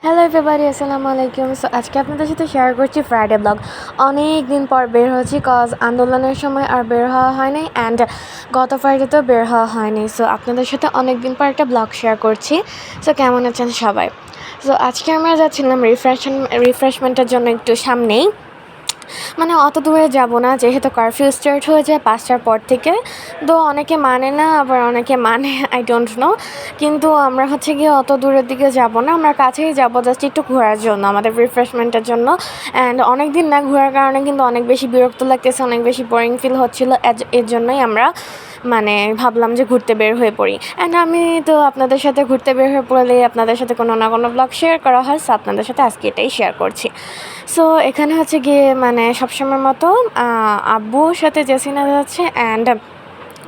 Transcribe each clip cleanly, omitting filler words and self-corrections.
Hello everybody, আসসালামু আলাইকুম। So আজকে আপনাদের সাথে শেয়ার করছি ফ্রাইডে ব্লগ। অনেক দিন পর বের হয়েছি, কজ আন্দোলনের সময় আর বের হওয়া হয়নি, অ্যান্ড গত ফ্রাইডেতেও বের হওয়া হয়নি। সো আপনাদের সাথে অনেক দিন পর একটা ব্লগ শেয়ার করছি। সো কেমন আছেন সবাই? সো আজকে আমরা যাচ্ছিলাম রিফ্রেশমেন্টের জন্য একটু সামনেই, মানে অত দূরে যাব না, যেহেতু কারফিউ স্টার্ট হয়ে যায় 5টার পর থেকে। তো অনেকে মানে না, আবার অনেকে মানে, আই ডোন্ট নো। কিন্তু আমরা হচ্ছে গিয়ে অত দূরের দিকে যাব না, আমরা কাছেই যাব, জাস্ট একটু ঘোরার জন্য, আমাদের রিফ্রেশমেন্টের জন্য। অ্যান্ড অনেক দিন না ঘোরার কারণে কিন্তু অনেক বেশি বিরক্ত লাগতেছে, অনেক বেশি বোরিং ফিল হচ্ছিলো, এর জন্যই আমরা মানে ভাবলাম যে ঘুরতে বের হয়ে পড়ি। অ্যান্ড আমি তো আপনাদের সাথে ঘুরতে বের হয়ে পড়লে আপনাদের সাথে কোনো না কোনো ব্লগ শেয়ার করা হয়, সো আপনাদের সাথে আজকে এটাই শেয়ার করছি। সো এখানে হচ্ছে গিয়ে মানে সবসময়ের মতো আব্বুর সাথে জেসিনা যাচ্ছে, অ্যান্ড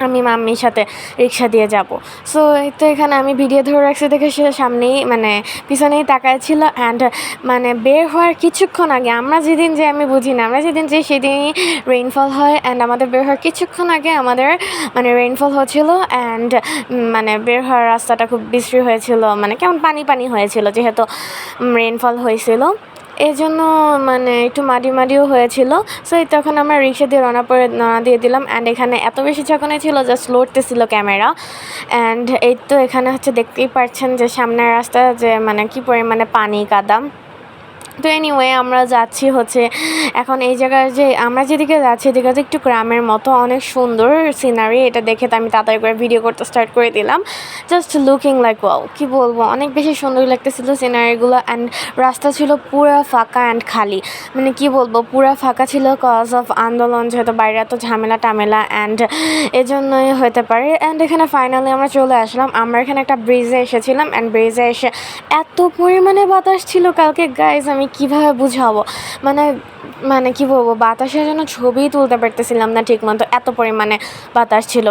আমি মাম্মির সাথে রিক্সা দিয়ে যাব। সো এই তো এখানে আমি ভিডিও ধরে রাখছি দেখে সে সামনেই মানে পিছনেই তাকায় ছিল। অ্যান্ড মানে বের হওয়ার কিছুক্ষণ আগে, আমরা যেদিন যে আমি বুঝি না, আমরা যেদিন যে সেদিনই রেইনফল হয়, অ্যান্ড আমাদের বের হওয়ার কিছুক্ষণ আগে আমাদের মানে রেইনফল হচ্ছিল। অ্যান্ড মানে বের হওয়ার রাস্তাটা খুব বিশ্রী হয়েছিল, মানে কেমন পানি পানি হয়েছিল, যেহেতু রেইনফল হয়েছিল, এই জন্য মানে একটু মাটিও হয়েছিল। সো এই তখন আমরা রিক্সা দিয়ে রওনা দিয়ে দিলাম। অ্যান্ড এখানে এত বেশি ঝাঁকুনি ছিল, জাস্ট লড়তেছিল ক্যামেরা। অ্যান্ড এই তো এখানে হচ্ছে দেখতেই পাচ্ছেন যে সামনের রাস্তা যে মানে কি পরিমাণে পানি কাদা। তো এনিওয়ে আমরা যাচ্ছি হচ্ছে এখন এই জায়গায়, যে আমরা যেদিকে যাচ্ছি এদিকে একটু গ্রামের মতো, অনেক সুন্দর সিনারি। এটা দেখে তো আমি তাড়াতাড়ি করে ভিডিও করতে স্টার্ট করে দিলাম, জাস্ট লুকিং লাইক ওয়াও, কী বলবো, অনেক বেশি সুন্দর লাগতেছিল সিনারিগুলো। অ্যান্ড রাস্তা ছিল পুরো ফাঁকা অ্যান্ড খালি, মানে কি বলবো, পুরো ফাঁকা ছিল কজ অফ আন্দোলন, যেহেতু বাইরে এত ঝামেলা টামেলা, অ্যান্ড এজন্যই হতে পারে। অ্যান্ড এখানে ফাইনালি আমরা চলে আসলাম। আমরা এখানে একটা ব্রিজে এসেছিলাম, অ্যান্ড ব্রিজে এসে এত পরিমাণে বাতাস ছিল কালকে, গাইজ আমি কীভাবে বুঝাবো, মানে মানে কী বলবো, বাতাসের জন্য ছবিই তুলতে পারতেছিলাম না ঠিক মতো, এত পরিমাণে বাতাস ছিল।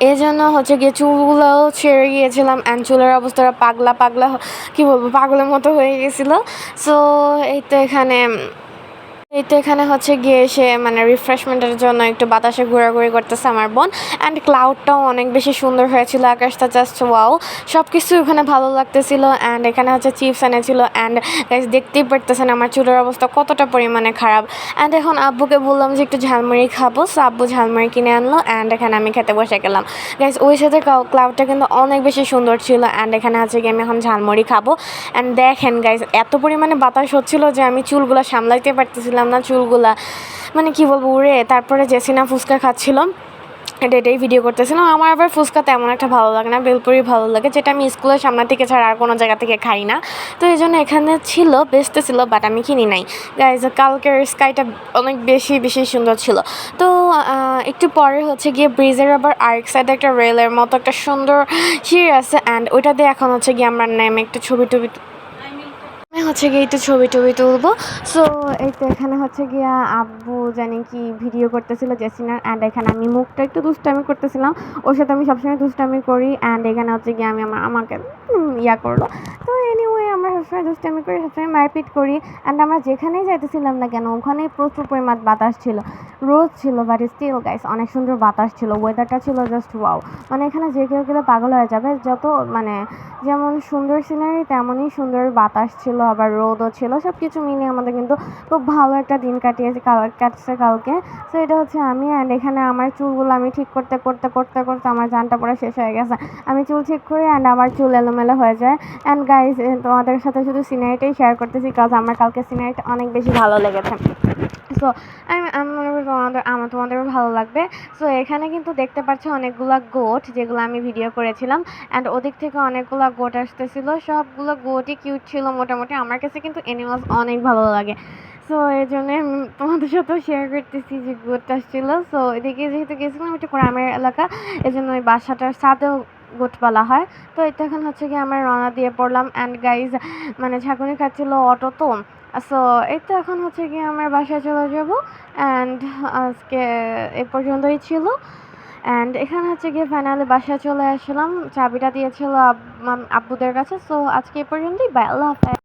এই জন্য হচ্ছে গিয়ে চুলগুলোও ছেড়ে গিয়েছিলাম, অ্যান্ড চুলের অবস্থাটা পাগলা কী বলবো, পাগলের মতো হয়ে গেছিলো। সো এই তো এখানে হচ্ছে গিয়ে এসে মানে রিফ্রেশমেন্টের জন্য একটু বাতাসে ঘোরাঘুরি করতেছে আমার বোন। অ্যান্ড ক্লাউডটাও অনেক বেশি সুন্দর হয়েছিল, আকাশটা জাস্ট ওয়াও, সব কিছু ওখানে ভালো লাগতেছিল। অ্যান্ড এখানে হচ্ছে চিপস এনেছিল, অ্যান্ড গাইস দেখতেই পারতেছেন আমার চুলের অবস্থা কতটা পরিমাণে খারাপ। অ্যান্ড এখন আব্বুকে বললাম যে একটু ঝালমুড়ি খাবো, সো আব্বু ঝালমুড়ি কিনে আনলো, অ্যান্ড এখানে আমি খেতে বসে গেলাম। গাইস ওই সাথে ক্লাউডটা কিন্তু অনেক বেশি সুন্দর ছিল। অ্যান্ড এখানে হচ্ছে গিয়ে আমি এখন ঝালমুড়ি খাবো। অ্যান্ড দেখেন গাইস এত পরিমাণে বাতাস হচ্ছিলো যে আমি চুলগুলো সামলাইতে পারতেছিলাম না, চুলগুলা মানে কি বলবো উড়ে। তারপরে জেসিনা ফুচকা খাচ্ছিল, এটাই ভিডিও করতেছিলাম। আমার আবার ফুচকা তেমন একটা ভালো লাগে না, বেলপুরি ভালো লাগে, যেটা আমি স্কুলের সামনে থেকে ছাড়া আর কোনো জায়গা থেকে খাই না। তো এই জন্য এখানে ছিল, বেচতে ছিল, বাট আমি কিনি নাই। গাইজ কালকের স্কাইটা অনেক বেশি সুন্দর ছিল। তো একটু পরে হচ্ছে গিয়ে ব্রিজের আবার আরেক সাইডে একটা রেলের মতো একটা সুন্দর সিঁড়ি আছে, অ্যান্ড ওইটাতে এখন হচ্ছে গিয়ে আমরা নেমে একটু ছবি হচ্ছে গিয়ে একটু ছবি তুলবো। সো এই তো এখানে হচ্ছে গিয়া আব্বু জানি কি ভিডিও করতেছিল জেসিনার, অ্যান্ড এখানে আমি মুখটা একটু দুষ্টামি করতেছিলাম, ওর সাথে আমি সবসময় দুষ্টামি করি। অ্যান্ড এখানে হচ্ছে গিয়ে আমাকে ইয়া করলো। তো এনিওয়ে আমরা সবসময় দুষ্টামি করি, সবসময় মারপিট করি। অ্যান্ড আমরা যেখানেই যাইতেছিলাম না কেন ওখানেই প্রচুর পরিমাণ বাতাস ছিল, রোদ ছিল, বাট স্টিল গাইস অনেক সুন্দর বাতাস ছিল, ওয়েদারটা ছিল জাস্ট ওয়াও। মানে এখানে যে কেউ গেলে পাগল হয়ে যাবে, যত মানে যেমন সুন্দর সিনারি তেমনই সুন্দর বাতাস ছিল, আবার রোদও ছিল, সব কিছু মিলিয়ে আমাদের কিন্তু খুব ভালো একটা দিন কাটছে কালকে। সো এটা হচ্ছে আমি। অ্যান্ড এখানে আমার চুলগুলো আমি ঠিক করতে আমার জানটা পুরো শেষ হয়ে গেছে। আমি চুল ঠিক করি, অ্যান্ড আমার চুল এলোমেলো হয়ে যায়। অ্যান্ড গাইজ তোমাদের সাথে শুধু সিনারিটাই শেয়ার করতেছি, কাজ আমার কালকে সিনারিটা অনেক বেশি ভালো লেগেছে। সো আমি মনে করি তোমাদেরও ভালো লাগবে। সো এখানে কিন্তু দেখতে পাচ্ছি অনেকগুলা গোট, যেগুলো আমি ভিডিও করেছিলাম। অ্যান্ড ওদিক থেকে অনেকগুলো গোট আসতেছিল, সবগুলো গোটই কিউট ছিল মোটামুটি। আমার কাছে কিন্তু অ্যানিমালস অনেক ভালো লাগে, সো এই জন্য তোমাদের সাথেও শেয়ার করতেছি যে গোট আসছিল। সো এদিকে যেহেতু গেছিলাম একটু গ্রামের এলাকা, এই জন্য ওই বাসাটার ছাদেও গোট পালা হয়। তো এটা এখন হচ্ছে কি আমরা রওনা দিয়ে পড়লাম। অ্যান্ড গাইজ মানে ঝাঁকুনি খাচ্ছিল অটো, তো সো এই তো এখন হচ্ছে কি আমার বাসায় চলে যাব। অ্যান্ড আজকে এ পর্যন্তই ছিল। অ্যান্ড এখানে হচ্ছে গিয়ে ফাইনালি বাসায় চলে আসলাম, চাবিটা দিয়েছিল আব্বুদের কাছে। সো আজকে এ পর্যন্তই, বাই, আল্লাহ হাফেজ।